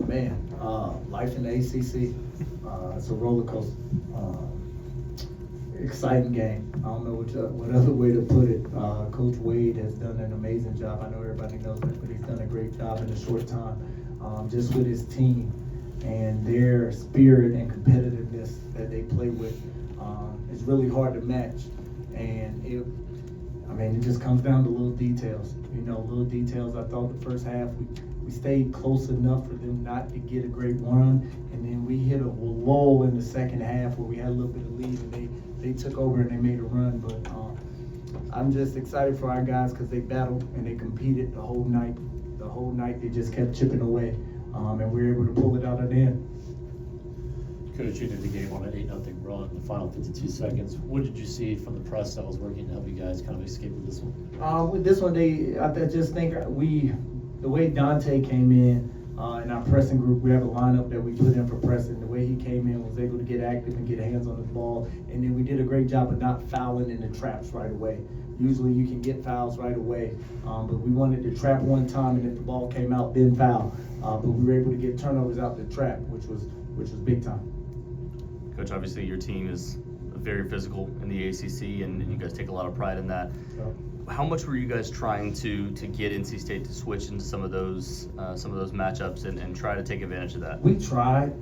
Man, life in the ACC, it's a roller coaster. Exciting game. I don't know what other way to put it. Coach Wade has done an amazing job. I know everybody knows that, but he's done a great job in a short time, just with his team and their spirit and competitiveness that they play with. It's really hard to match, and it just comes down to little details. Little details. I thought the first half we stayed close enough for them not to get a great run, and then we hit a lull in the second half where we had a little bit of lead, and they took over and they made a run. But I'm just excited for our guys because they battled and they competed the whole night. The whole night they just kept chipping away, and we were able to pull it out at the end. Coach, you did the game on an 8-0 run in the final 52 seconds. What did you see from the press that was working to help you guys kind of escape with this one? With this one, I just think the way Dante came in our pressing group, we have a lineup that we put in for pressing. The way he came in was able to get active and get hands on the ball, and then we did a great job of not fouling in the traps right away. Usually you can get fouls right away, but we wanted to trap one time, and if the ball came out, then foul. But we were able to get turnovers out the trap, which was big time. Coach, obviously your team is very physical in the ACC, and you guys take a lot of pride in that. So, how much were you guys trying to get NC State to switch into some of those matchups and try to take advantage of that? we tried.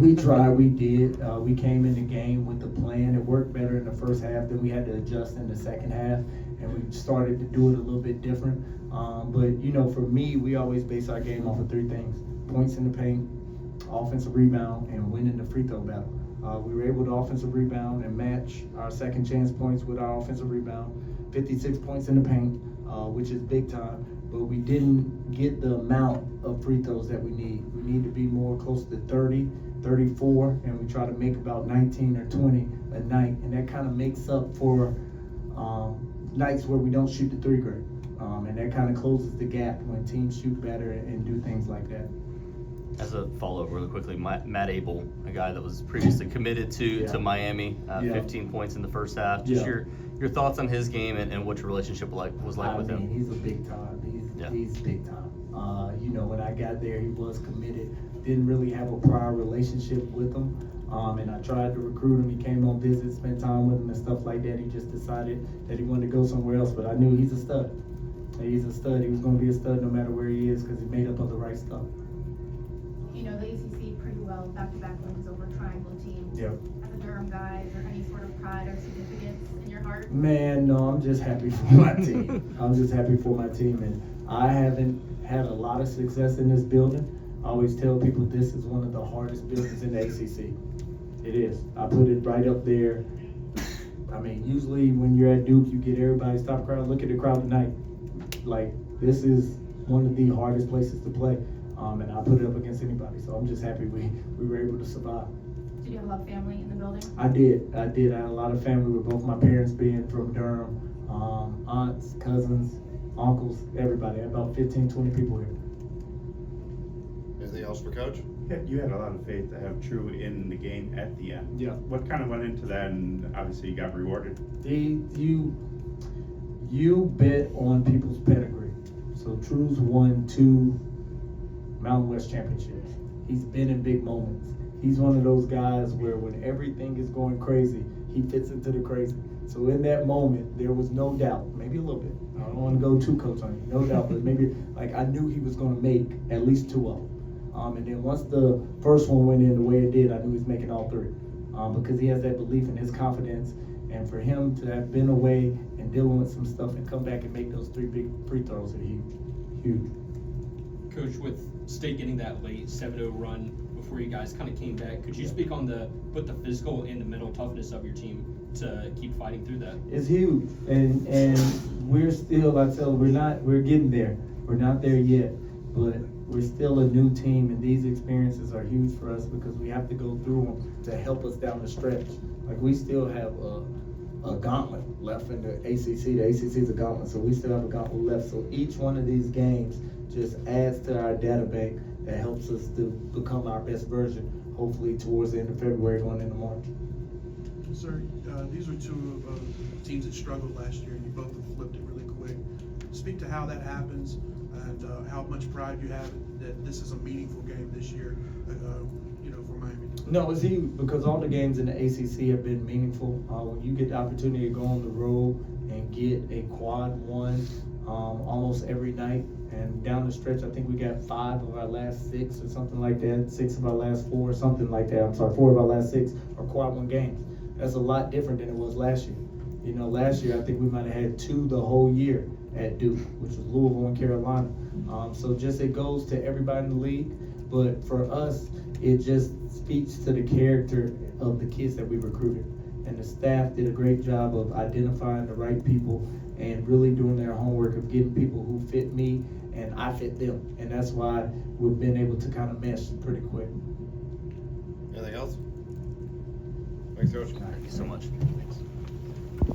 We tried. We did. We came in the game with the plan. It worked better in the first half. Then we had to adjust in the second half, and we started to do it a little bit different. But for me, we always base our game off of three things: points in the paint, offensive rebound, and winning the free throw battle. We were able to offensive rebound and match our second chance points with our offensive rebound. 56 points in the paint, which is big time, but we didn't get the amount of free throws that we need. We need to be more close to 30, 34, and we try to make about 19 or 20 a night, and that kind of makes up for nights where we don't shoot the three grade, and that kind of closes the gap when teams shoot better and do things like that. As a follow-up really quickly, Matt Abel, a guy that was previously committed to Miami, 15 points in the first half. Just your thoughts on his game and what your relationship was like with him. He's a big time. He's big time. When I got there, he was committed. Didn't really have a prior relationship with him, and I tried to recruit him. He came on visit, spent time with him and stuff like that. He just decided that he wanted to go somewhere else, but I knew he's a stud. He's a stud. He was going to be a stud no matter where he is because he made up of the right stuff. You know the ACC pretty well, back-to-back wins over triangle teams. Yep. As a Durham guy, is there any sort of pride or significance in your heart? Man, no, I'm just happy for my team. I'm just happy for my team, and I haven't had a lot of success in this building. I always tell people this is one of the hardest buildings in the ACC. It is. I put it right up there. Usually when you're at Duke, you get everybody's top crowd. Look at the crowd tonight. This is one of the hardest places to play. And I put it up against anybody, so I'm just happy we were able to survive. Did you have a lot of family in the building? I did. I had a lot of family with both my parents being from Durham, aunts, cousins, uncles, everybody. About 15, 20 people here. Anything else for Coach? You had a lot of faith to have True in the game at the end. Yeah. What kind of went into that, and obviously you got rewarded? You bet on people's pedigree. So True's won 2 Mountain West championships. He's been in big moments. He's one of those guys where when everything is going crazy, he fits into the crazy. So in that moment, there was no doubt, maybe a little bit. I don't want to go too coach on you, no doubt, but maybe I knew he was going to make at least 2 of them. And then once the first one went in the way it did, I knew he was making all 3 because he has that belief in his confidence. And for him to have been away and dealing with some stuff and come back and make those 3 big free throws are huge, huge. Coach, with State getting that late 7-0 run before you guys kind of came back, could you speak on the physical and the mental toughness of your team to keep fighting through that? It's huge, and we're still, we're getting there. We're not there yet, but we're still a new team, and these experiences are huge for us because we have to go through them to help us down the stretch. We still have a gauntlet left in the ACC. The ACC is a gauntlet, so we still have a gauntlet left. So each one of these games just adds to our data bank that helps us to become our best version, hopefully towards the end of February going into March. Sir, these were 2 teams that struggled last year, and you both have flipped it really quick. Speak to how that happens and how much pride you have that this is a meaningful game this year No, it's huge because all the games in the ACC have been meaningful. When you get the opportunity to go on the road and get a quad one almost every night, and down the stretch, I think we got 5 of our last 6 or something like that, 6 of our last 4 or something like that. I'm sorry, 4 of our last 6 are quad one games. That's a lot different than it was last year. You know, last year I think we might have had 2 the whole year at Duke, which was Louisville and Carolina. So just it goes to everybody in the league, but for us, it just speaks to the character of the kids that we recruited. And the staff did a great job of identifying the right people and really doing their homework of getting people who fit me and I fit them. And that's why we've been able to kind of mesh pretty quick. Anything else? Thanks, Coach. Thank you so much.